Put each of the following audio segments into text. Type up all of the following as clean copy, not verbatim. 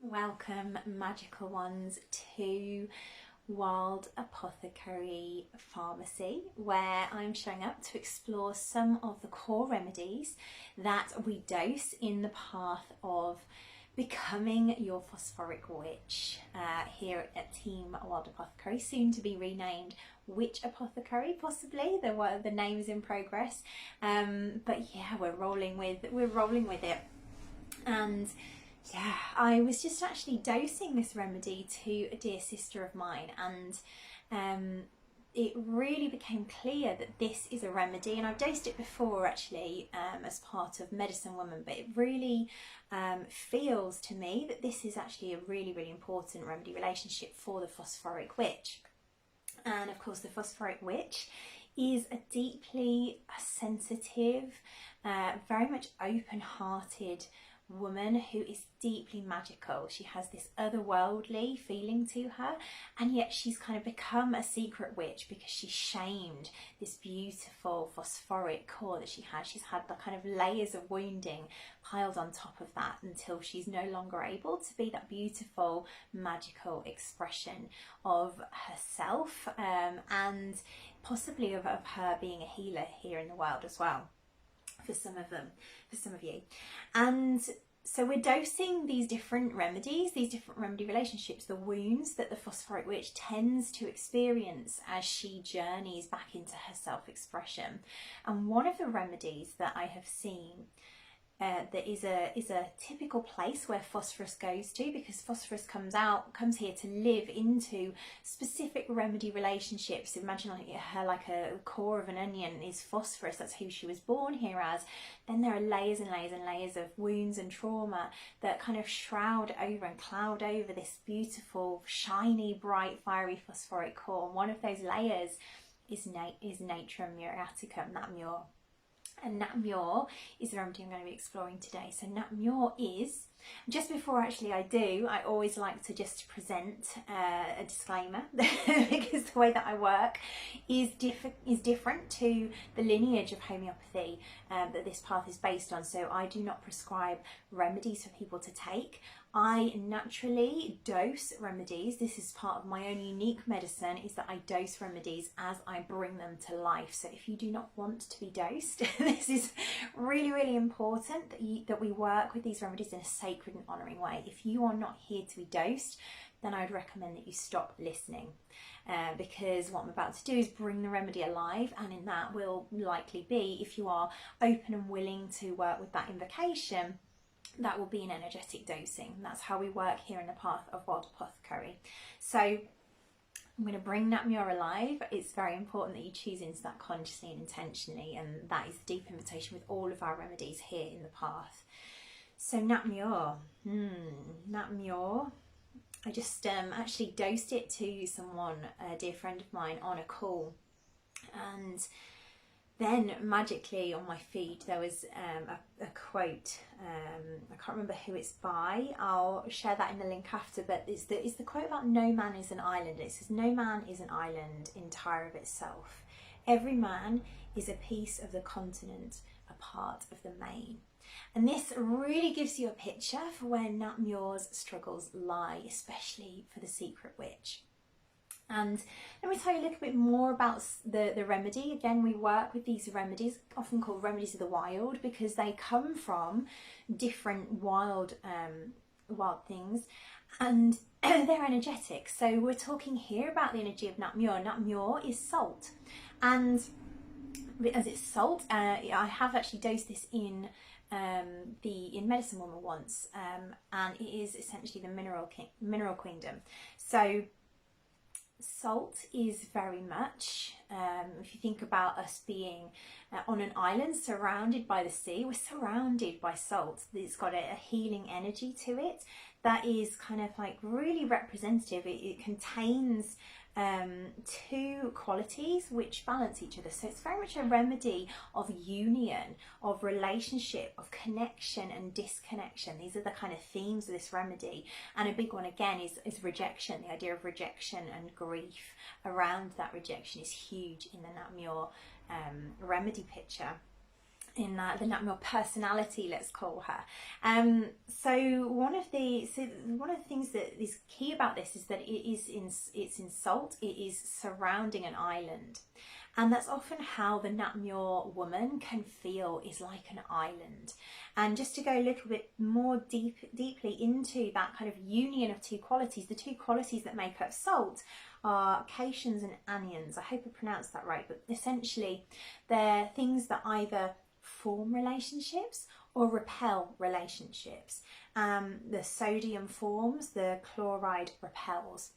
Welcome, magical ones, to Wild Apothecary Pharmacy, where I'm showing up to explore some of the core remedies that we dose in the path of becoming your phosphoric witch here at Team Wild Apothecary, soon to be renamed Witch Apothecary, possibly. The name is in progress, but yeah, we're rolling with it. And yeah, I was just actually dosing this remedy to a dear sister of mine, and it really became clear that this is a remedy, and I've dosed it before actually as part of Medicine Woman, but it really feels to me that this is actually a really, really important remedy relationship for the Phosphoric Witch. And of course, the Phosphoric Witch is a deeply sensitive, very much open-hearted woman who is deeply magical. She has this otherworldly feeling to her, and yet she's kind of become a secret witch because she shamed this beautiful phosphoric core that she has. She's had the kind of layers of wounding piled on top of that until she's no longer able to be that beautiful magical expression of herself, and possibly of her being a healer here in the world as well, for some of you. And so we're dosing these different remedies, these different remedy relationships, the wounds that the Phosphoric Witch tends to experience as she journeys back into her self-expression. And one of the remedies that I have seen that is a typical place where phosphorus goes to, because phosphorus comes here to live into specific remedy relationships. Imagine her like a core of an onion is phosphorus. That's who she was born here as. Then there are layers and layers and layers of wounds and trauma that kind of shroud over and cloud over this beautiful, shiny, bright, fiery phosphoric core. And one of those layers is Natrum Muriaticum, Nat Mur. And Nat Mur is the remedy I'm going to be exploring today. So Nat Mur is, just before actually I always like to just present a disclaimer because the way that I work is different to the lineage of homeopathy that this path is based on. So I do not prescribe remedies for people to take. I naturally dose remedies. This is part of my own unique medicine, is that I dose remedies as I bring them to life. So if you do not want to be dosed, this is really, really important that we work with these remedies in a sacred and honouring way. If you are not here to be dosed, then I would recommend that you stop listening, because what I'm about to do is bring the remedy alive, and in that will likely be, if you are open and willing to work with that invocation, that will be an energetic dosing. That's how we work here in the path of Wild Apothecary. So I'm going to bring Nat Mur alive. It's very important that you choose into that consciously and intentionally, and that is the deep invitation with all of our remedies here in the path. So Nat Mur, Nat Mur, I just actually dosed it to someone, a dear friend of mine, on a call, and then magically on my feed there was a quote. I can't remember who it's by. I'll share that in the link after, but it's the quote about no man is an island. It says, no man is an island entire of itself. Every man is a piece of the continent, a part of the main. And this really gives you a picture for where Nat Mur's struggles lie, especially for the secret witch. And let me tell you a little bit more about the remedy. Again, we work with these remedies, often called remedies of the wild, because they come from different wild things, and they're energetic. So we're talking here about the energy of Nat Mur. Nat Mur is salt, and as it's salt, I have actually dosed this in Medicine Woman once, and it is essentially the mineral queendom. So salt is very much, if you think about us being on an island surrounded by the sea, we're surrounded by salt. It's got a healing energy to it that is kind of like really representative. It contains two qualities which balance each other. So it's very much a remedy of union, of relationship, of connection and disconnection. These are the kind of themes of this remedy. And a big one again is rejection. The idea of rejection and grief around that rejection is huge in the Nat Mur remedy picture. in the Nat Mur personality, let's call her. So one of the things that is key about this is that it's in salt. It is surrounding an island, and that's often how the Nat Mur woman can feel, is like an island. And just to go a little bit more deeply into that kind of union of two qualities, the two qualities that make up salt are cations and anions. I hope I pronounced that right, but essentially they're things that either form relationships or repel relationships. The sodium forms, the chloride repels.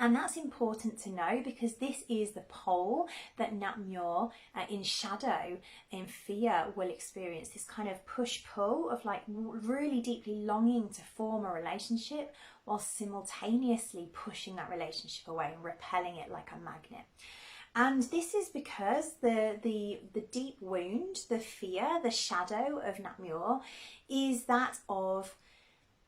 And that's important to know, because this is the pole that Nat Mur in shadow, in fear, will experience. This kind of push-pull of like really deeply longing to form a relationship while simultaneously pushing that relationship away and repelling it like a magnet. And this is because the deep wound, the fear, the shadow of Nat Mur is that of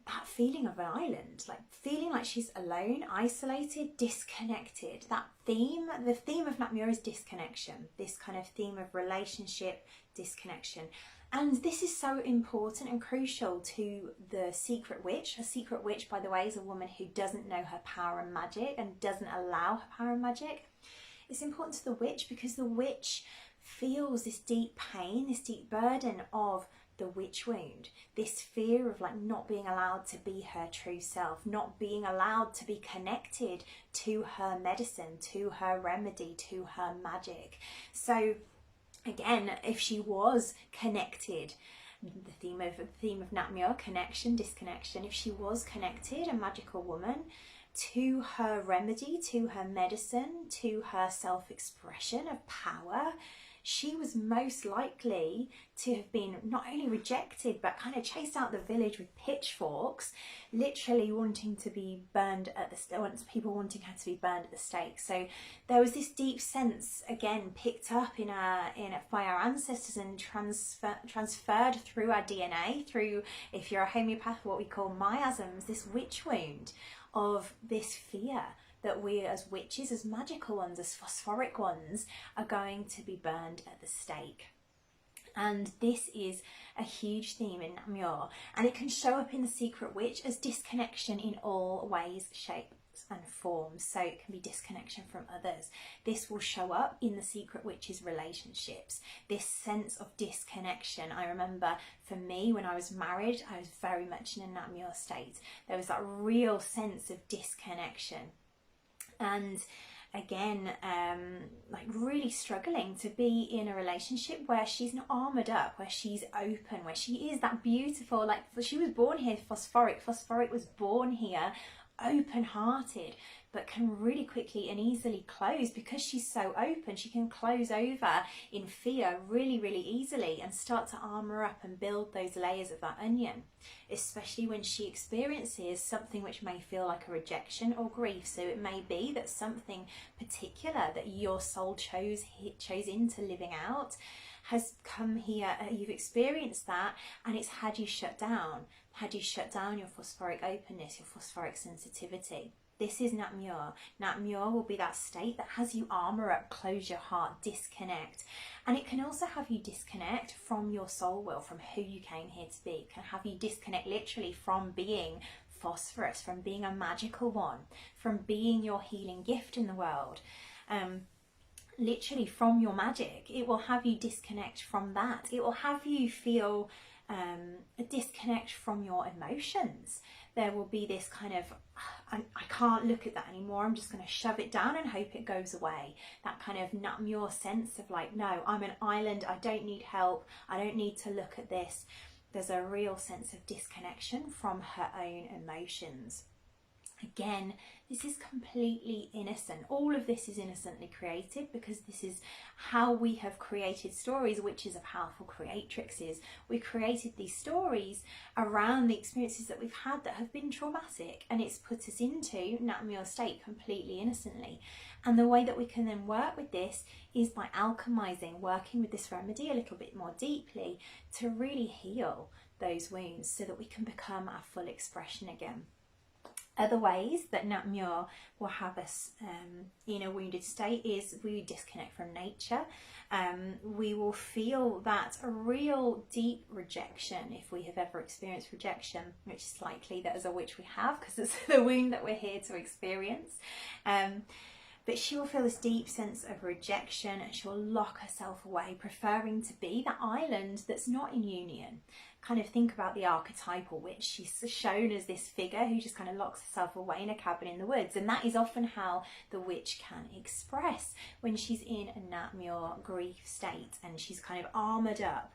that feeling of an island, like feeling like she's alone, isolated, disconnected. That theme, the theme of Nat Mur is disconnection, this kind of theme of relationship, disconnection. And this is so important and crucial to the secret witch. A secret witch, by the way, is a woman who doesn't know her power and magic and doesn't allow her power and magic. It's important to the witch because the witch feels this deep pain, this deep burden of the witch wound, this fear of like not being allowed to be her true self, not being allowed to be connected to her medicine, to her remedy, to her magic. So again, if she was connected, the theme of Nat Mur, connection, disconnection, if she was connected, a magical woman, to her remedy, to her medicine, to her self-expression of power, she was most likely to have been not only rejected but kind of chased out the village with pitchforks, literally wanting to be burned at the people wanting her to be burned at the stake. So there was this deep sense, again picked up by our ancestors and transferred through our DNA, through, if you're a homeopath, what we call miasms, this witch wound of this fear that we as witches, as magical ones, as phosphoric ones, are going to be burned at the stake. And this is a huge theme in Nat Mur, and it can show up in the secret witch as disconnection in all ways, shapes and forms. So it can be disconnection from others. This will show up in the secret witch's relationships, this sense of disconnection. I remember for me, when I was married, I was very much in a Nat Mur state. There was that real sense of disconnection. And again, like really struggling to be in a relationship where she's not armoured up, where she's open, where she is that beautiful, like she was born here phosphoric was born here open-hearted, but can really quickly and easily close. Because she's so open, she can close over in fear really easily and start to armour up and build those layers of that onion, especially when she experiences something which may feel like a rejection or grief. So it may be that something particular that your soul chose into living out has come here, you've experienced that, and it's had you shut down your phosphoric openness, your phosphoric sensitivity. This is Nat Mur. Nat Mur will be that state that has you armour up, close your heart, disconnect. And it can also have you disconnect from your soul will, from who you came here to be. It can have you disconnect literally from being phosphorus, from being a magical one, from being your healing gift in the world. Literally from your magic. It will have you disconnect from that. It will have you feel a disconnect from your emotions. There will be this kind of, I can't look at that anymore, I'm just going to shove it down and hope it goes away. That kind of Nat Mur sense of like, no, I'm an island, I don't need help, I don't need to look at this. There's a real sense of disconnection from her own emotions. Again, this is completely innocent. All of this is innocently created because this is how we have created stories. Witches are powerful creatrixes. We created these stories around the experiences that we've had that have been traumatic, and it's put us into Nat Mur state completely innocently. And the way that we can then work with this is by alchemizing, working with this remedy a little bit more deeply to really heal those wounds so that we can become our full expression again. Other ways that Nat Mur will have us in a wounded state is we disconnect from nature. We will feel that a real deep rejection, if we have ever experienced rejection, which is likely that as a witch we have, because it's the wound that we're here to experience. But she will feel this deep sense of rejection, and she'll lock herself away, preferring to be that island that's not in union. Kind of think about the archetypal witch. She's shown as this figure who just kind of locks herself away in a cabin in the woods, and that is often how the witch can express when she's in a Nat Mur grief state and she's kind of armoured up,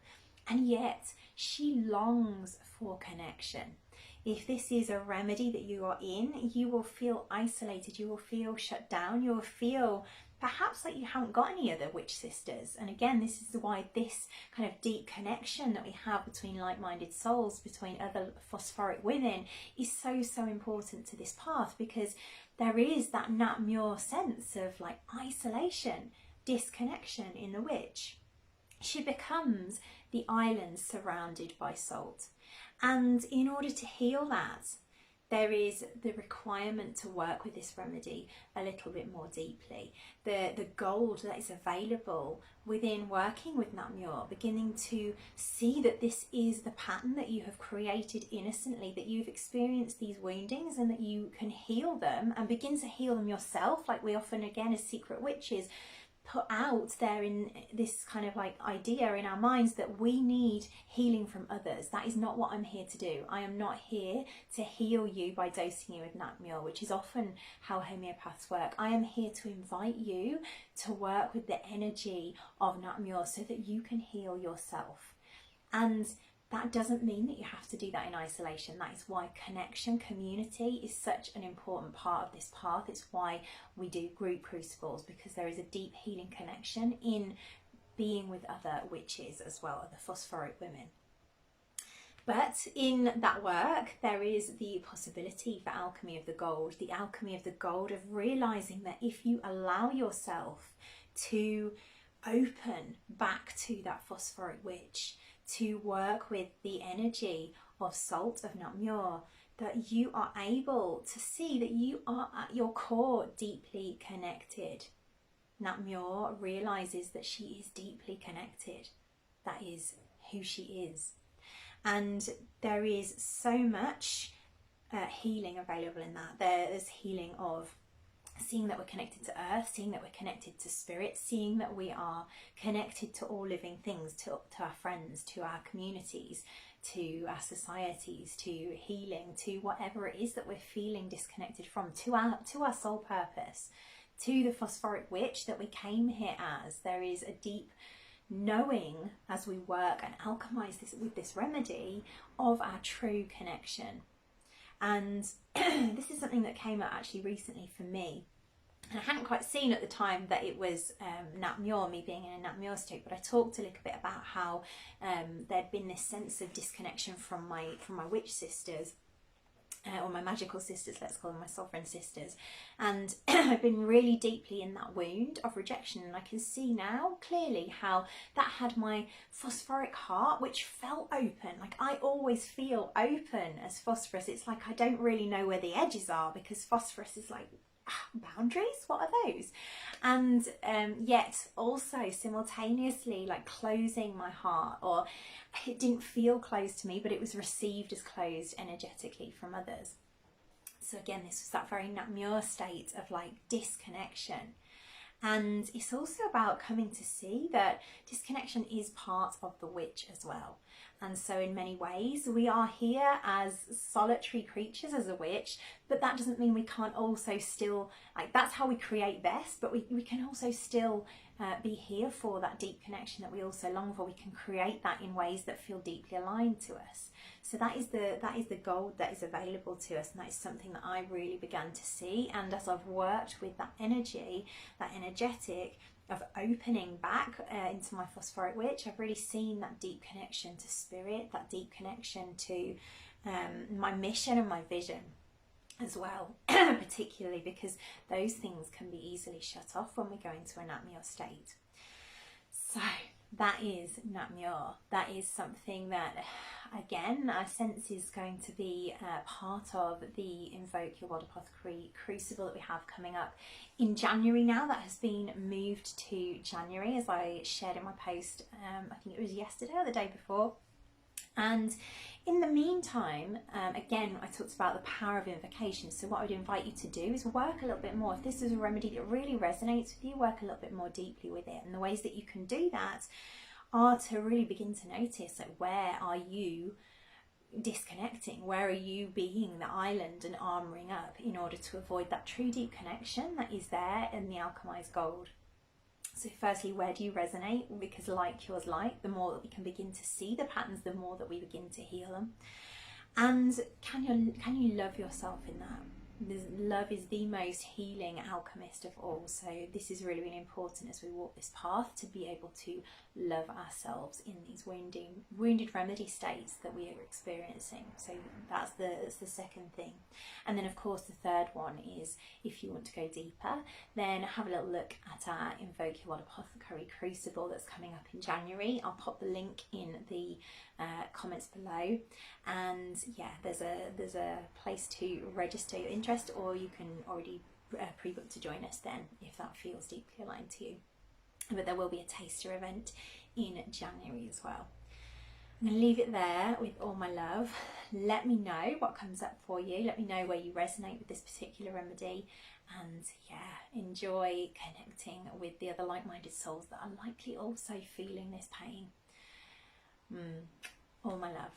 and yet she longs for connection. If this is a remedy that you are in, you will feel isolated, you will feel shut down, you will feel perhaps like you haven't got any other witch sisters. And again, this is why this kind of deep connection that we have between like-minded souls, between other phosphoric women, is so, so important to this path, because there is that Nat Mur sense of like isolation, disconnection in the witch. She becomes the island surrounded by salt. And in order to heal that, there is the requirement to work with this remedy a little bit more deeply. The gold that is available within working with Nat Mur, beginning to see that this is the pattern that you have created innocently, that you've experienced these woundings and that you can heal them and begin to heal them yourself, like we often, again, as secret witches, put out there in this kind of like idea in our minds that we need healing from others. That is not what I'm here to do. I am not here to heal you by dosing you with Nat Mur, which is often how homeopaths work. I am here to invite you to work with the energy of Nat Mur so that you can heal yourself. And that doesn't mean that you have to do that in isolation. That is why connection, community is such an important part of this path. It's why we do group crucibles, because there is a deep healing connection in being with other witches as well, other phosphoric women. But in that work, there is the possibility for alchemy of the gold, the alchemy of the gold of realizing that if you allow yourself to open back to that phosphoric witch, to work with the energy of salt, of Nat Mur, that you are able to see that you are at your core deeply connected. Nat Mur realizes that she is deeply connected. That is who she is. And there is so much healing available in that. There is healing of seeing that we're connected to earth, seeing that we're connected to spirit, seeing that we are connected to all living things, to our friends, to our communities, to our societies, to healing, to whatever it is that we're feeling disconnected from, to our soul purpose, to the phosphoric witch that we came here as. There is a deep knowing as we work and alchemize this with this remedy of our true connection. And this is something that came out actually recently for me. And I hadn't quite seen at the time that it was Nat Mur, me being in a Nat Mur state, but I talked a little bit about how there'd been this sense of disconnection from my witch sisters, or my magical sisters, let's call them, my sovereign sisters. And I've been really deeply in that wound of rejection, and I can see now clearly how that had my phosphoric heart, which felt open. Like I always feel open as phosphorus. It's like I don't really know where the edges are, because phosphorus is like, boundaries, what are those? And yet also simultaneously like closing my heart, or it didn't feel closed to me, but it was received as closed energetically from others. So again, this was that very Nat Mur state of like disconnection. And it's also about coming to see that disconnection is part of the witch as well. And so in many ways, we are here as solitary creatures as a witch, but that doesn't mean we can't also still, like that's how we create best, but we can also still be here for that deep connection that we also long for. We can create that in ways that feel deeply aligned to us. So that is the gold that is available to us, and that is something that I really began to see. And as I've worked with that energy, that energetic of opening back into my phosphoric witch, I've really seen that deep connection to spirit, that deep connection to my mission and my vision as well, particularly because those things can be easily shut off when we go into a Nat Mur state. So that is Nat Mur. That is something that, again, I sense is going to be part of the Invoke Your World Apothecary Crucible that we have coming up in January now. That has been moved to January, as I shared in my post, I think it was yesterday or the day before. And in the meantime, again, I talked about the power of invocation. So what I would invite you to do is work a little bit more. If this is a remedy that really resonates with you, work a little bit more deeply with it. And the ways that you can do that are to really begin to notice, like, where are you disconnecting? Where are you being the island and armoring up in order to avoid that true deep connection that is there in the alchemized gold? So firstly, where do you resonate? Because like cures like, the more that we can begin to see the patterns, the more that we begin to heal them. And can you love yourself in that? Love is the most healing alchemist of all. So this is really, really important as we walk this path, to be able to love ourselves in these wounded remedy states that we are experiencing. So that's the second thing. And then of course the third one is, if you want to go deeper, then have a little look at our Invoke Your World Apothecary Crucible that's coming up in January. I'll pop the link in the comments below, and yeah, there's a place to register your interest, or you can already pre-book to join us then if that feels deeply aligned to you. But there will be a taster event in January as well. I'm going to leave it there with all my love. Let me know what comes up for you. Let me know where you resonate with this particular remedy, and yeah, enjoy connecting with the other like-minded souls that are likely also feeling this pain. All my love.